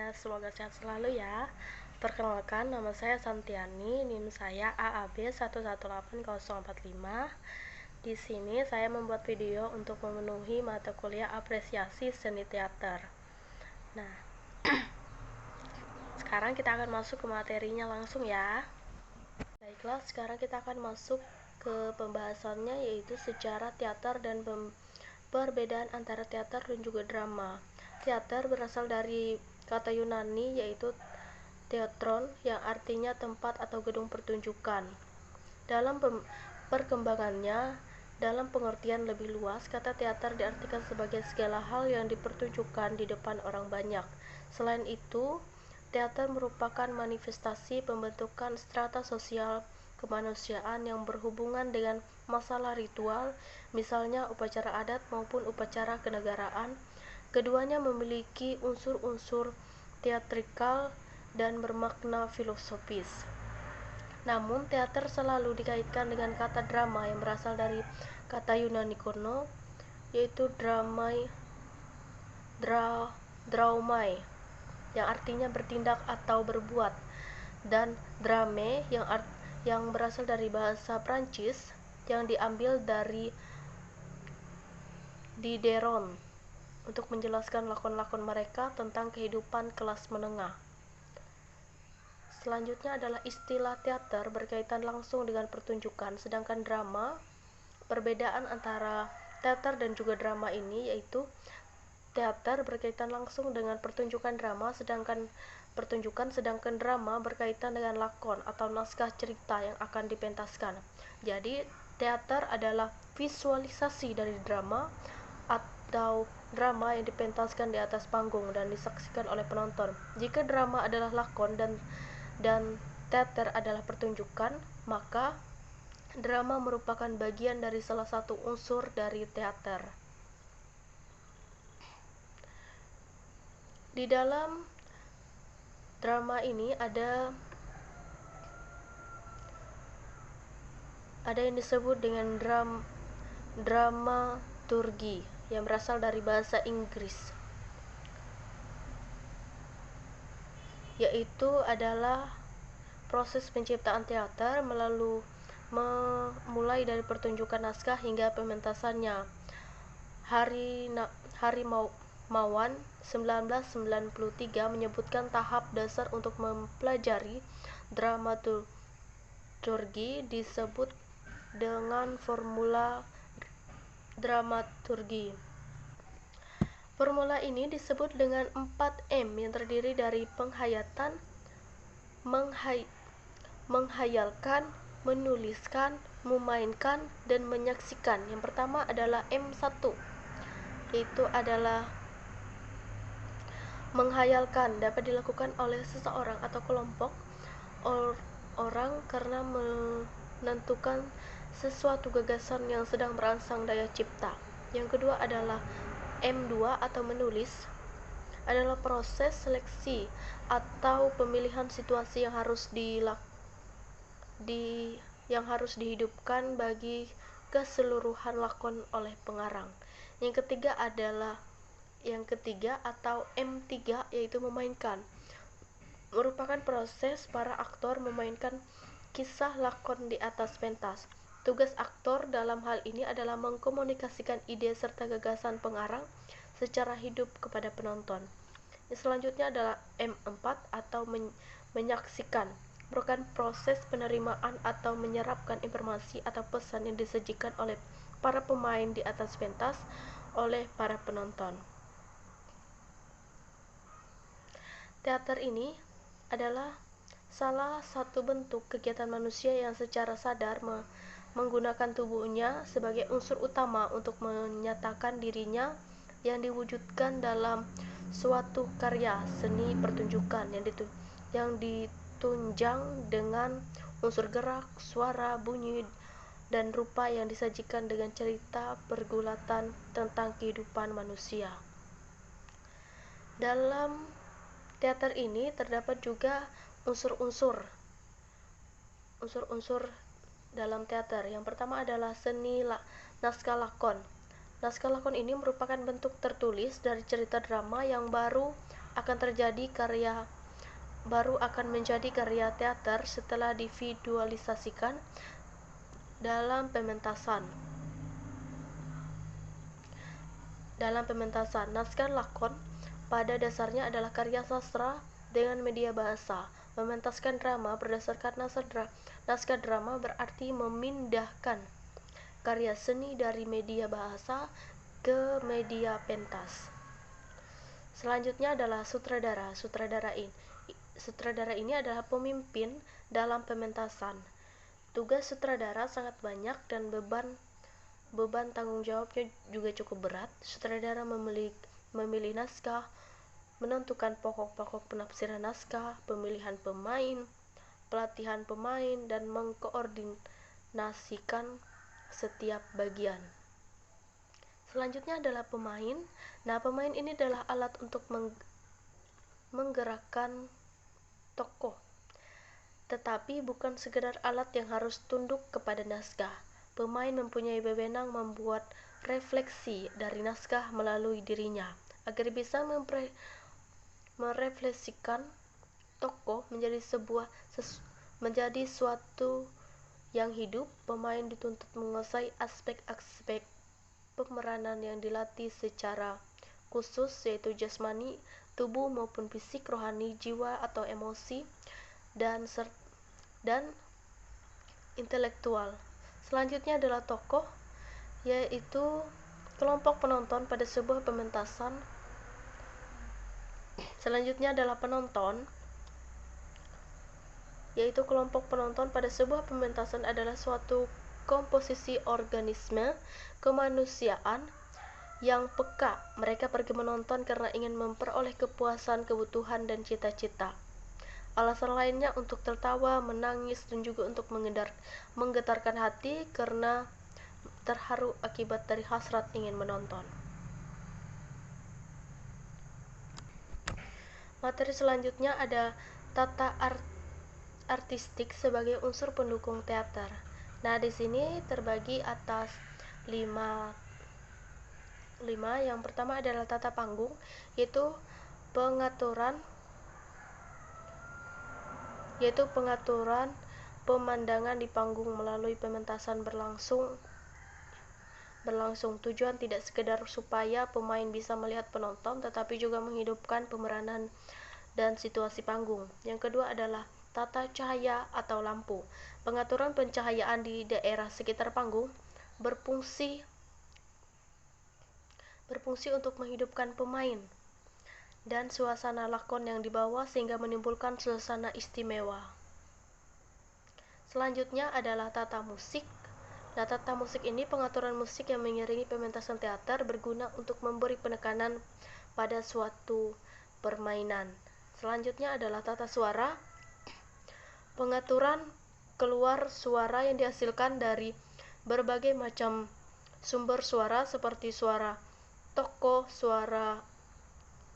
semuanya, semoga sehat selalu ya. Perkenalkan, nama saya Santiani, NIM saya AAB118045. Di sini saya membuat video untuk memenuhi mata kuliah apresiasi seni teater. Nah, sekarang kita akan masuk ke materinya langsung ya. Baiklah, sekarang kita akan masuk ke pembahasannya, yaitu sejarah teater dan perbedaan antara teater dan juga drama. Teater berasal dari kata Yunani yaitu teatron, yang artinya tempat atau gedung pertunjukan. Dalam perkembangannya, dalam pengertian lebih luas, kata teater diartikan sebagai segala hal yang dipertunjukkan di depan orang banyak. Selain itu, teater merupakan manifestasi pembentukan strata sosial kemanusiaan yang berhubungan dengan masalah ritual, misalnya upacara adat maupun upacara kenegaraan. Keduanya memiliki unsur-unsur teatrikal dan bermakna filosofis. Namun, teater selalu dikaitkan dengan kata drama yang berasal dari kata Yunani kuno, yaitu draumai, yang artinya bertindak atau berbuat, dan drame yang berasal dari bahasa Prancis yang diambil dari Diderot untuk menjelaskan lakon-lakon mereka tentang kehidupan kelas menengah. Selanjutnya adalah istilah teater berkaitan langsung dengan pertunjukan, sedangkan drama, perbedaan antara teater dan juga drama ini yaitu teater berkaitan langsung dengan pertunjukan drama, sedangkan drama berkaitan dengan lakon atau naskah cerita yang akan dipentaskan. Jadi, teater adalah visualisasi dari drama atau drama yang dipentaskan di atas panggung dan disaksikan oleh penonton. Jika drama adalah lakon dan teater adalah pertunjukan, maka drama merupakan bagian dari salah satu unsur dari teater. Di dalam drama ini ada yang disebut dengan dramaturgi yang berasal dari bahasa Inggris, yaitu adalah proses penciptaan teater mulai dari pertunjukan naskah hingga pementasannya. Mawan 1993 menyebutkan tahap dasar untuk mempelajari dramaturgi disebut dengan formula dramaturgi. Formula ini disebut dengan 4M yang terdiri dari penghayatan, menghayalkan, menuliskan, memainkan, dan menyaksikan. Yang pertama adalah M1, yaitu adalah menghayalkan. Dapat dilakukan oleh seseorang atau kelompok orang karena menentukan sesuatu gagasan yang sedang merangsang daya cipta. Yang kedua adalah M2 atau menulis, adalah proses seleksi atau pemilihan situasi yang harus dihidupkan bagi keseluruhan lakon oleh pengarang. Yang ketiga atau M3 yaitu memainkan, merupakan proses para aktor memainkan kisah lakon di atas pentas. Tugas aktor dalam hal ini adalah mengkomunikasikan ide serta gagasan pengarang secara hidup kepada penonton. Yang selanjutnya adalah M4 atau menyaksikan, merupakan proses penerimaan atau menyerapkan informasi atau pesan yang disajikan oleh para pemain di atas pentas oleh para penonton. Teater ini adalah salah satu bentuk kegiatan manusia yang secara sadar menggunakan tubuhnya sebagai unsur utama untuk menyatakan dirinya yang diwujudkan dalam suatu karya seni pertunjukan yang ditunjang dengan unsur gerak, suara, bunyi, dan rupa yang disajikan dengan cerita pergulatan tentang kehidupan manusia. Dalam teater ini terdapat juga unsur-unsur dalam teater. Yang pertama adalah seni naskah lakon. Naskah lakon ini merupakan bentuk tertulis dari cerita drama yang baru akan menjadi karya teater setelah divisualisasikan dalam pementasan. Naskah lakon pada dasarnya adalah karya sastra dengan media bahasa. Mementaskan drama berdasarkan naskah drama berarti memindahkan karya seni dari media bahasa ke media pentas. Selanjutnya adalah sutradara. Sutradara ini adalah pemimpin dalam pementasan. Tugas sutradara sangat banyak dan beban tanggung jawabnya juga cukup berat. Sutradara memilih naskah, menentukan pokok-pokok penafsiran naskah, pemilihan pemain, pelatihan pemain, dan mengkoordinasikan setiap bagian. Selanjutnya adalah pemain. Nah, pemain ini adalah alat untuk menggerakkan tokoh, tetapi bukan sekedar alat yang harus tunduk kepada naskah. Pemain mempunyai wewenang membuat refleksi dari naskah melalui dirinya, agar bisa merefleksikan tokoh menjadi suatu yang hidup. Pemain dituntut menguasai aspek-aspek pemeranan yang dilatih secara khusus, yaitu jasmani, tubuh maupun fisik, rohani, jiwa atau emosi, dan intelektual. Selanjutnya adalah tokoh, yaitu kelompok penonton pada sebuah pementasan. Selanjutnya adalah penonton, yaitu kelompok penonton pada sebuah pementasan adalah suatu komposisi organisme kemanusiaan yang peka. Mereka pergi menonton karena ingin memperoleh kepuasan, kebutuhan, dan cita-cita. Alasan lainnya untuk tertawa, menangis, dan juga untuk menggetarkan hati karena terharu akibat dari hasrat ingin menonton. Materi selanjutnya ada tata artistik sebagai unsur pendukung teater. Nah, di sini terbagi atas 5. Yang pertama adalah tata panggung, yaitu pengaturan pemandangan di panggung melalui pementasan berlangsung. Tujuan tidak sekedar supaya pemain bisa melihat penonton, tetapi juga menghidupkan pemeranan dan situasi panggung. Yang kedua adalah tata cahaya atau lampu. Pengaturan pencahayaan di daerah sekitar panggung berfungsi untuk menghidupkan pemain dan suasana lakon yang dibawa sehingga menimbulkan suasana istimewa. Selanjutnya adalah tata musik. Nah, tata musik ini pengaturan musik yang mengiringi pementasan teater berguna untuk memberi penekanan pada suatu permainan. Selanjutnya adalah tata suara. Pengaturan keluar suara yang dihasilkan dari berbagai macam sumber suara seperti suara tokoh, suara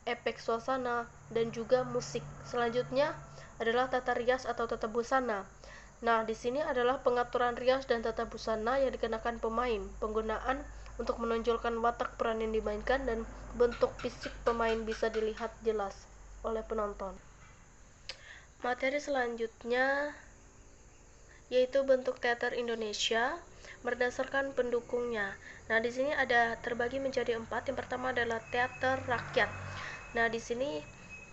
efek suasana, dan juga musik. Selanjutnya adalah tata rias atau tata busana. Nah, di sini adalah pengaturan rias dan tata busana yang dikenakan pemain. Penggunaan untuk menonjolkan watak peran yang dimainkan dan bentuk fisik pemain bisa dilihat jelas oleh penonton. Materi selanjutnya yaitu bentuk teater Indonesia berdasarkan pendukungnya. Nah, di sini ada terbagi menjadi 4. Yang pertama adalah teater rakyat. Nah, di sini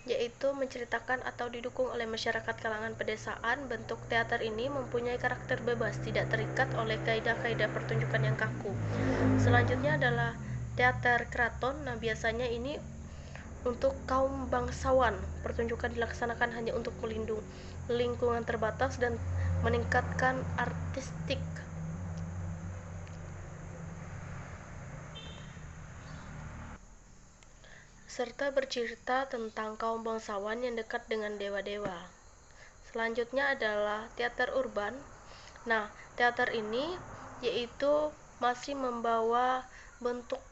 yaitu menceritakan atau didukung oleh masyarakat kalangan pedesaan. Bentuk teater ini mempunyai karakter bebas, tidak terikat oleh kaidah-kaidah pertunjukan yang kaku. Selanjutnya adalah teater keraton. Nah, biasanya ini untuk kaum bangsawan. Pertunjukan dilaksanakan hanya untuk melindungi lingkungan terbatas dan meningkatkan artistik. Serta bercerita tentang kaum bangsawan yang dekat dengan dewa-dewa. Selanjutnya adalah teater urban. Nah, teater ini yaitu masih membawa bentuk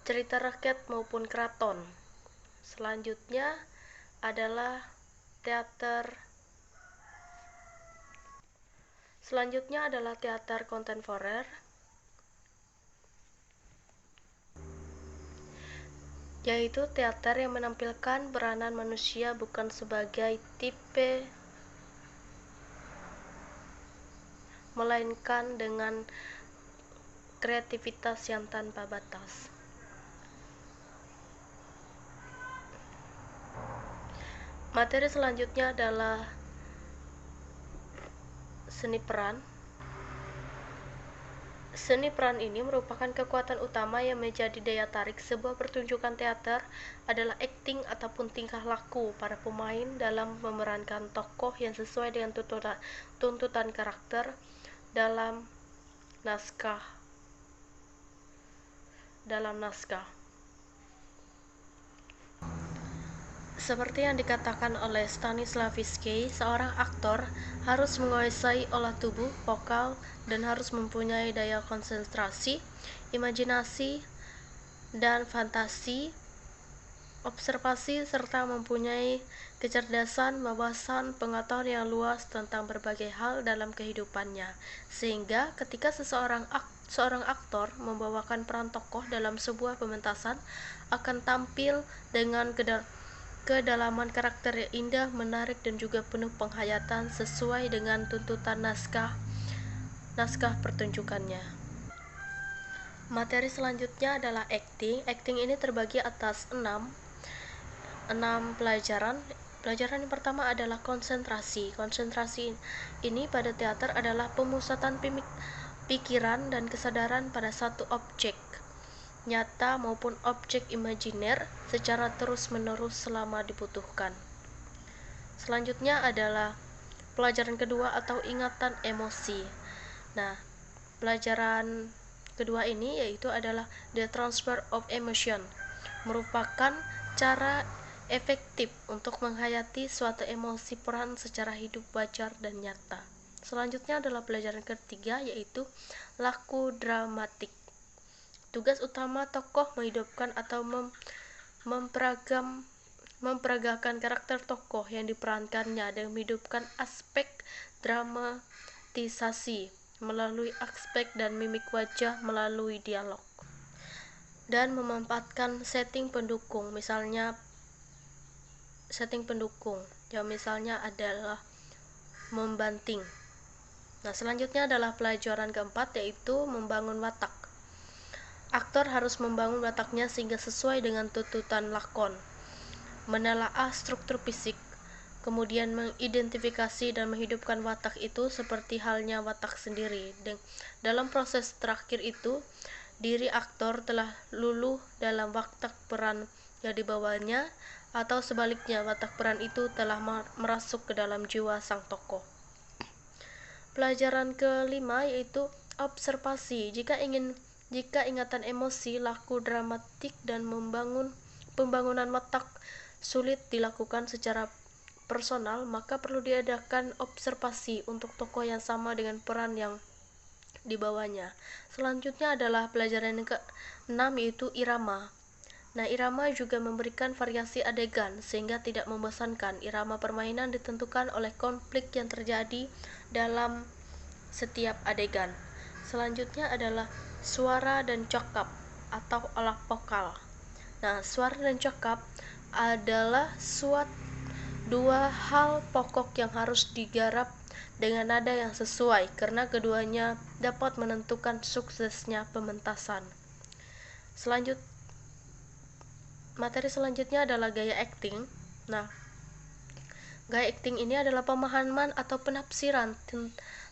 cerita rakyat maupun keraton. Selanjutnya adalah teater kontemporer. yaitu teater yang menampilkan peranan manusia bukan sebagai tipe, melainkan dengan kreativitas yang tanpa batas. Materi selanjutnya adalah seni peran. Seni peran ini merupakan kekuatan utama yang menjadi daya tarik sebuah pertunjukan teater adalah akting ataupun tingkah laku para pemain dalam memerankan tokoh yang sesuai dengan tuntutan karakter dalam naskah. Seperti yang dikatakan oleh Stanislavski, seorang aktor harus menguasai olah tubuh, vokal, dan harus mempunyai daya konsentrasi, imajinasi, dan fantasi, observasi, serta mempunyai kecerdasan, wawasan, pengetahuan yang luas tentang berbagai hal dalam kehidupannya. Sehingga ketika seorang aktor membawakan peran tokoh dalam sebuah pementasan akan tampil dengan kedalaman karakter yang indah, menarik, dan juga penuh penghayatan sesuai dengan tuntutan naskah pertunjukannya. Materi selanjutnya adalah acting. Acting ini terbagi atas 6 pelajaran. Pelajaran yang pertama adalah konsentrasi. Konsentrasi ini pada teater adalah pemusatan pikiran dan kesadaran pada satu objek nyata maupun objek imajiner secara terus-menerus selama dibutuhkan. Selanjutnya adalah pelajaran kedua atau ingatan emosi. Nah, pelajaran kedua ini yaitu adalah the transfer of emotion, merupakan cara efektif untuk menghayati suatu emosi peran secara hidup, wajar, dan nyata. Selanjutnya adalah pelajaran ketiga yaitu laku dramatik. Tugas utama tokoh menghidupkan atau memperagakan karakter tokoh yang diperankannya dan menghidupkan aspek dramatisasi melalui aspek dan mimik wajah melalui dialog, dan memanfaatkan setting pendukung. Misalnya adalah membanting. Nah, selanjutnya adalah pelajaran keempat yaitu membangun watak. Aktor harus membangun wataknya sehingga sesuai dengan tuntutan lakon, menelaah struktur fisik, kemudian mengidentifikasi dan menghidupkan watak itu seperti halnya watak sendiri. Dalam proses terakhir itu, diri aktor telah luluh dalam watak peran yang dibawanya, atau sebaliknya watak peran itu telah merasuk ke dalam jiwa sang tokoh. Pelajaran kelima yaitu observasi. Jika ingatan emosi, laku dramatik, dan pembangunan watak sulit dilakukan secara personal, maka perlu diadakan observasi untuk tokoh yang sama dengan peran yang dibawanya. Selanjutnya adalah pelajaran yang ke-6 yaitu irama. Nah, irama juga memberikan variasi adegan sehingga tidak membosankan. Irama permainan ditentukan oleh konflik yang terjadi dalam setiap adegan. Selanjutnya adalah suara dan cakap atau olah vokal. Nah, suara dan cakap adalah dua hal pokok yang harus digarap dengan nada yang sesuai, karena keduanya dapat menentukan suksesnya pementasan. Materi selanjutnya adalah gaya akting. Nah, gaya akting ini adalah pemahaman atau penafsiran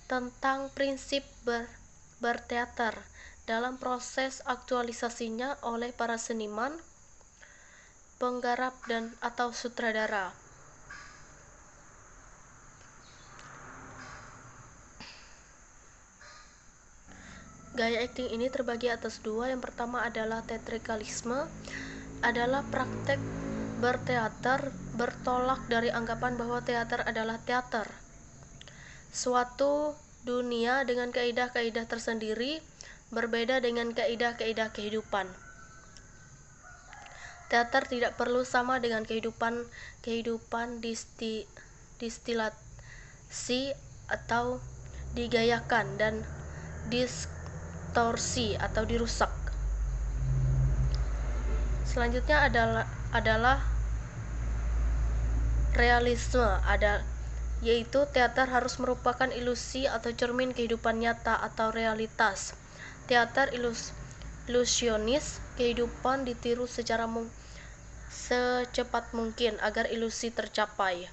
tentang prinsip berteater dalam proses aktualisasinya oleh para seniman, penggarap, atau sutradara. Gaya akting ini terbagi atas 2. Yang pertama adalah teatrikalisme, adalah praktek berteater bertolak dari anggapan bahwa teater adalah teater, suatu dunia dengan kaidah-kaidah tersendiri, berbeda dengan kaidah-kaidah kehidupan. Teater tidak perlu sama dengan kehidupan distilasi atau digayakan dan distorsi atau dirusak. Selanjutnya adalah realisme, yaitu teater harus merupakan ilusi atau cermin kehidupan nyata atau realitas. Teater ilusionis, kehidupan ditiru secepat mungkin agar ilusi tercapai.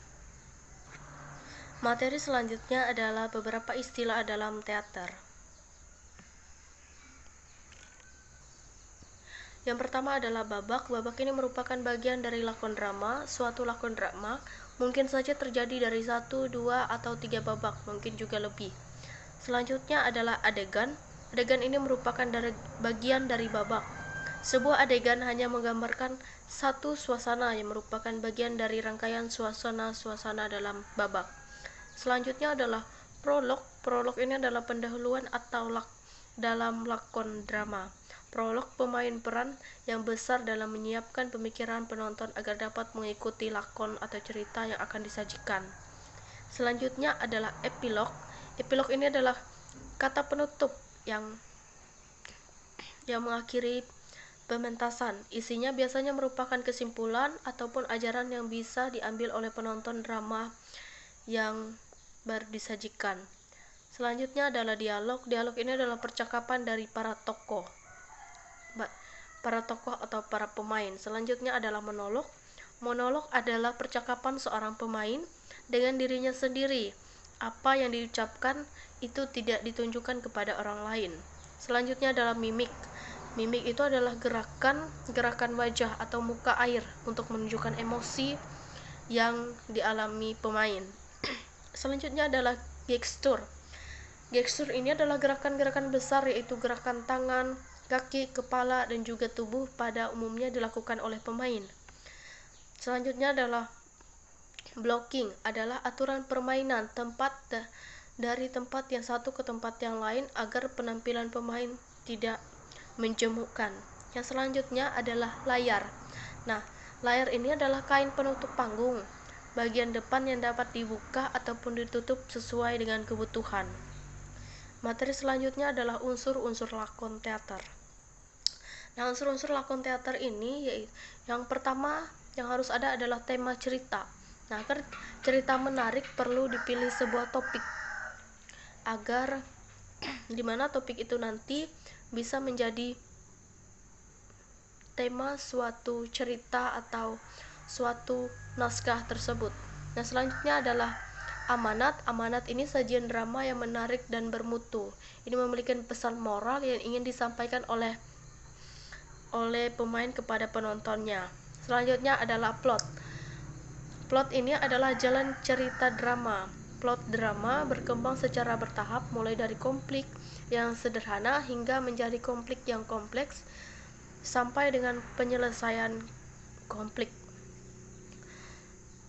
Materi selanjutnya adalah beberapa istilah dalam teater. Yang pertama adalah babak. Babak ini merupakan bagian dari lakon drama. Suatu lakon drama mungkin saja terjadi dari 1, 2, atau 3 babak, mungkin juga lebih. Selanjutnya adalah adegan. Adegan ini merupakan bagian dari babak. Sebuah adegan hanya menggambarkan satu suasana yang merupakan bagian dari rangkaian suasana-suasana dalam babak. Selanjutnya adalah prolog. Prolog ini adalah pendahuluan atau dalam lakon drama. Prolog pemain peran yang besar dalam menyiapkan pemikiran penonton agar dapat mengikuti lakon atau cerita yang akan disajikan. Selanjutnya adalah epilog. Epilog ini adalah kata penutup yang mengakhiri pementasan. Isinya biasanya merupakan kesimpulan ataupun ajaran yang bisa diambil oleh penonton drama yang baru disajikan. Selanjutnya adalah dialog. Dialog ini adalah percakapan dari para tokoh atau para pemain. Selanjutnya adalah monolog. Monolog adalah percakapan seorang pemain dengan dirinya sendiri. Apa yang diucapkan itu tidak ditunjukkan kepada orang lain. Selanjutnya adalah mimik. Mimik itu adalah gerakan wajah atau muka air untuk menunjukkan emosi yang dialami pemain. Selanjutnya adalah gestur. Gestur ini adalah gerakan-gerakan besar, yaitu gerakan tangan, kaki, kepala, dan juga tubuh pada umumnya dilakukan oleh pemain. Selanjutnya adalah blocking, adalah aturan permainan dari tempat yang satu ke tempat yang lain agar penampilan pemain tidak menjemukkan. Yang selanjutnya adalah layar. Nah, layar ini adalah kain penutup panggung, bagian depan yang dapat dibuka ataupun ditutup sesuai dengan kebutuhan. Materi selanjutnya adalah unsur-unsur lakon teater. Nah, unsur-unsur lakon teater ini yaitu yang pertama yang harus ada adalah tema cerita. Nah, agar cerita menarik perlu dipilih sebuah topik agar dimana topik itu nanti bisa menjadi tema suatu cerita atau suatu naskah tersebut. Nah, selanjutnya adalah amanat. Amanat ini sajian drama yang menarik dan bermutu. Ini memiliki pesan moral yang ingin disampaikan oleh pemain kepada penontonnya. Selanjutnya adalah plot. Plot ini adalah jalan cerita drama. Plot drama berkembang secara bertahap, mulai dari konflik yang sederhana hingga menjadi konflik yang kompleks sampai dengan penyelesaian konflik.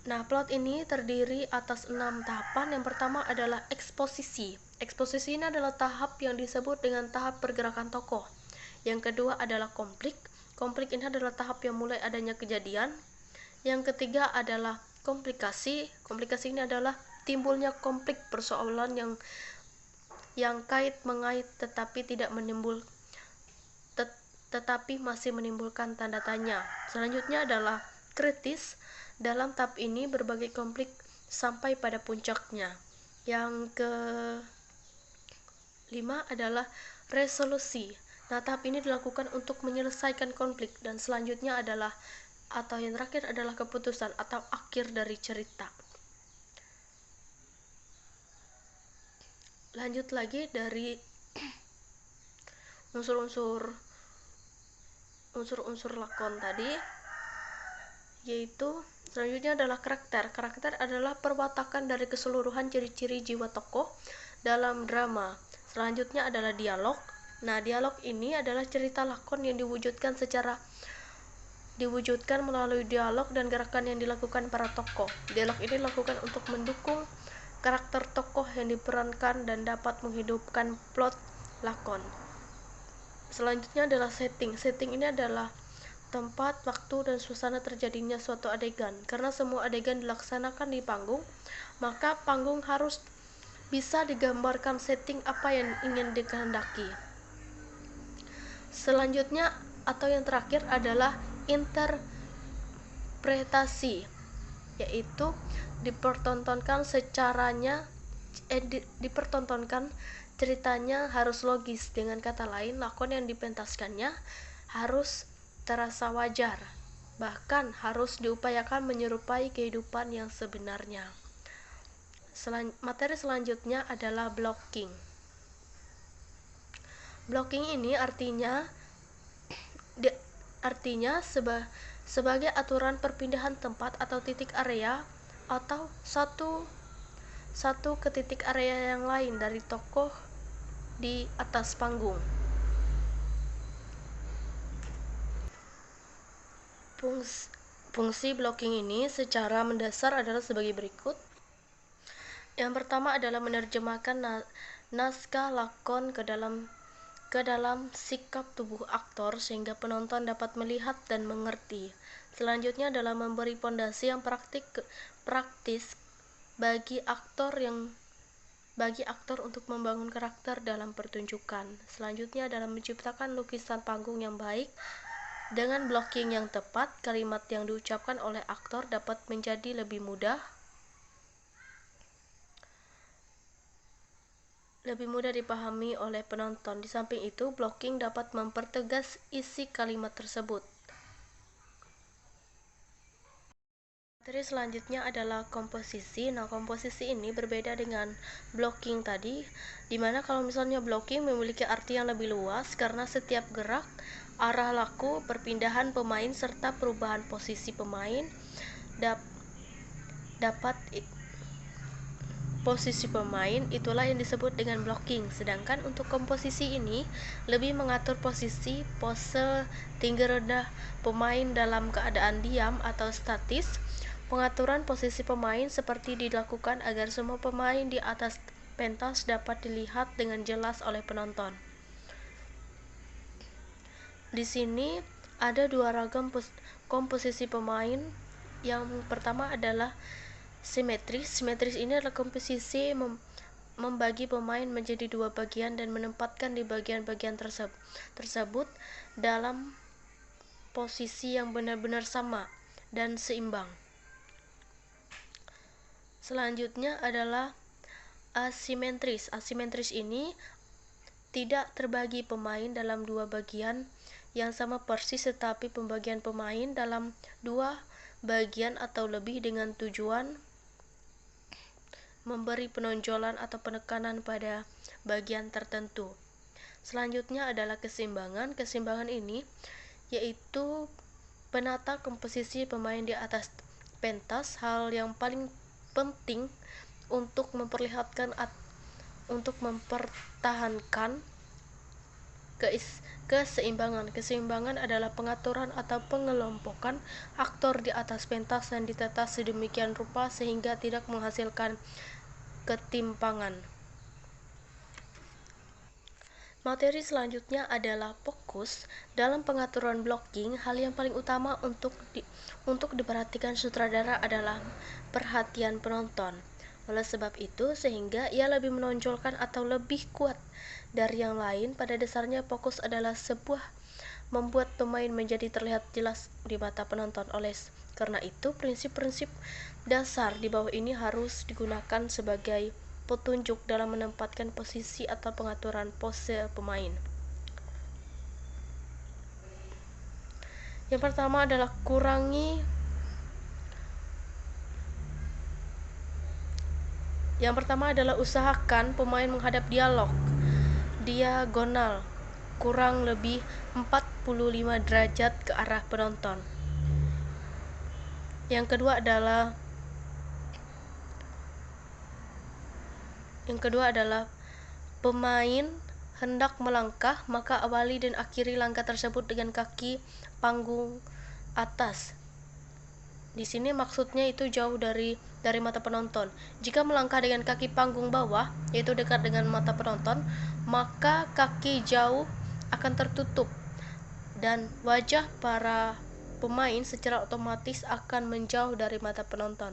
Nah, plot ini terdiri atas 6 tahapan. Yang pertama adalah eksposisi. Eksposisi ini adalah tahap yang disebut dengan tahap pergerakan tokoh. Yang kedua adalah konflik. Konflik ini adalah tahap yang mulai adanya kejadian. Yang ketiga adalah komplikasi. Komplikasi ini adalah timbulnya konflik persoalan yang kait-mengait tetapi masih menimbulkan tanda tanya. Selanjutnya adalah kritis. Dalam tahap ini berbagai konflik sampai pada puncaknya. Yang kelima adalah resolusi. Nah, tahap ini dilakukan untuk menyelesaikan konflik, dan selanjutnya adalah atau yang terakhir adalah keputusan atau akhir dari cerita. Lanjut lagi dari unsur-unsur lakon tadi, yaitu selanjutnya adalah karakter. Karakter adalah perwatakan dari keseluruhan ciri-ciri jiwa tokoh dalam drama. Selanjutnya adalah dialog. Nah, dialog ini adalah cerita lakon yang diwujudkan melalui dialog dan gerakan yang dilakukan para tokoh. Dialog ini dilakukan untuk mendukung karakter tokoh yang diperankan dan dapat menghidupkan plot lakon. Selanjutnya adalah setting. Setting ini adalah tempat, waktu, dan suasana terjadinya suatu adegan. Karena semua adegan dilaksanakan di panggung, maka panggung harus bisa digambarkan setting apa yang ingin dikehendaki. Selanjutnya atau yang terakhir adalah interpretasi, yaitu dipertontonkan ceritanya harus logis. Dengan kata lain, lakon yang dipentaskannya harus terasa wajar, bahkan harus diupayakan menyerupai kehidupan yang sebenarnya. Materi selanjutnya adalah blocking. Blocking ini artinya sebagai aturan perpindahan tempat atau titik area atau satu ke titik area yang lain dari tokoh di atas panggung. Fungsi blocking ini secara mendasar adalah sebagai berikut. Yang pertama adalah menerjemahkan naskah lakon ke dalam sikap tubuh aktor sehingga penonton dapat melihat dan mengerti. Selanjutnya adalah memberi pondasi yang praktis bagi aktor untuk membangun karakter dalam pertunjukan. Selanjutnya adalah menciptakan lukisan panggung yang baik. Dengan blocking yang tepat, kalimat yang diucapkan oleh aktor dapat menjadi lebih mudah dipahami oleh penonton. Di samping itu, blocking dapat mempertegas isi kalimat tersebut. Materi selanjutnya adalah komposisi. Nah, komposisi ini berbeda dengan blocking tadi, dimana kalau misalnya blocking memiliki arti yang lebih luas karena setiap gerak, arah laku, perpindahan pemain, serta perubahan posisi pemain itulah yang disebut dengan blocking. Sedangkan untuk komposisi ini lebih mengatur posisi, pose, tinggi rendah pemain dalam keadaan diam atau statis. Pengaturan posisi pemain seperti dilakukan agar semua pemain di atas pentas dapat dilihat dengan jelas oleh penonton. Di sini ada dua ragam komposisi pemain. Yang pertama adalah simetris. Simetris ini adalah komposisi membagi pemain menjadi dua bagian dan menempatkan di bagian-bagian tersebut dalam posisi yang benar-benar sama dan seimbang. Selanjutnya adalah asimetris. Asimetris ini tidak terbagi pemain dalam dua bagian yang sama persis, tetapi pembagian pemain dalam dua bagian atau lebih dengan tujuan memberi penonjolan atau penekanan pada bagian tertentu. Selanjutnya adalah keseimbangan. Keseimbangan ini yaitu penata komposisi pemain di atas pentas, hal yang paling penting untuk mempertahankan keseimbangan. Keseimbangan adalah pengaturan atau pengelompokan aktor di atas pentas yang ditata sedemikian rupa sehingga tidak menghasilkan ketimpangan. Materi selanjutnya adalah fokus. Dalam pengaturan blocking, hal yang paling utama untuk diperhatikan sutradara adalah perhatian penonton. Oleh sebab itu, sehingga ia lebih menonjolkan atau lebih kuat dari yang lain, pada dasarnya fokus adalah sebuah membuat pemain menjadi terlihat jelas di mata penonton. Oleh karena itu, prinsip-prinsip dasar di bawah ini harus digunakan sebagai petunjuk dalam menempatkan posisi atau pengaturan pose pemain. Yang pertama adalah usahakan pemain menghadap diagonal kurang lebih 45 derajat ke arah penonton. Yang kedua adalah pemain hendak melangkah, maka awali dan akhiri langkah tersebut dengan kaki panggung atas. Di sini maksudnya itu jauh dari mata penonton. Jika melangkah dengan kaki panggung bawah, yaitu dekat dengan mata penonton, maka kaki jauh akan tertutup dan wajah para pemain secara otomatis akan menjauh dari mata penonton.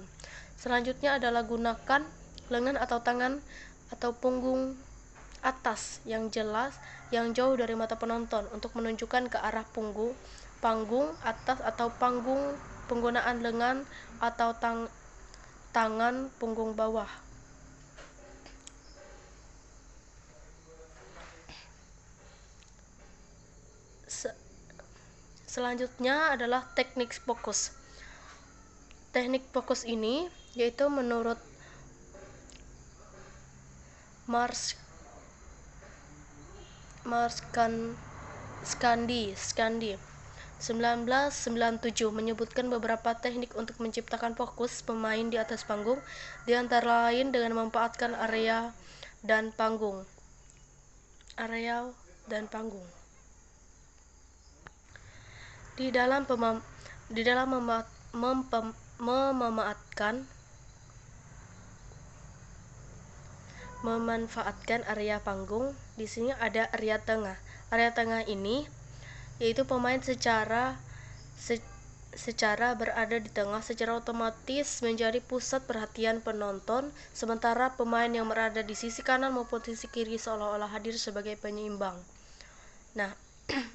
Selanjutnya adalah gunakan lengan atau tangan atau punggung atas yang jelas yang jauh dari mata penonton untuk menunjukkan ke arah panggung atas atau panggung, penggunaan lengan atau tangan punggung bawah. Selanjutnya adalah teknik fokus. Teknik fokus ini yaitu menurut Skandi 1997 menyebutkan beberapa teknik untuk menciptakan fokus pemain di atas panggung, di antara lain dengan memanfaatkan area dan panggung. Di dalam memanfaatkan area panggung, di sini ada area tengah. Area tengah ini yaitu pemain secara berada di tengah secara otomatis menjadi pusat perhatian penonton, sementara pemain yang berada di sisi kanan maupun sisi kiri seolah-olah hadir sebagai penyeimbang. Nah,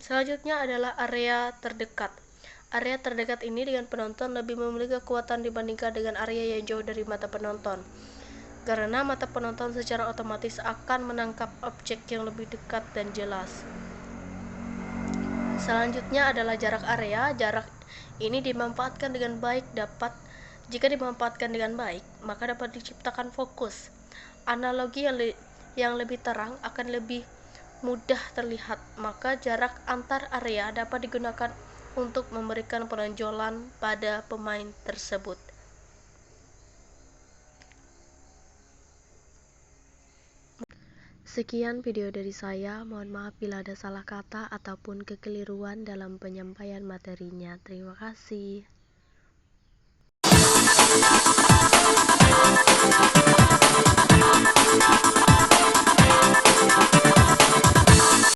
selanjutnya adalah area terdekat. Area terdekat ini dengan penonton lebih memiliki kekuatan dibandingkan dengan area yang jauh dari mata penonton, karena mata penonton secara otomatis akan menangkap objek yang lebih dekat dan jelas. Selanjutnya adalah jarak area. Jarak ini dimanfaatkan dengan baik. Jika dimanfaatkan dengan baik, maka dapat diciptakan fokus. Analogi yang lebih terang akan lebih mudah terlihat, maka jarak antar area dapat digunakan untuk memberikan penonjolan pada pemain tersebut. Sekian video dari saya, mohon maaf bila ada salah kata ataupun kekeliruan dalam penyampaian materinya. Terima kasih.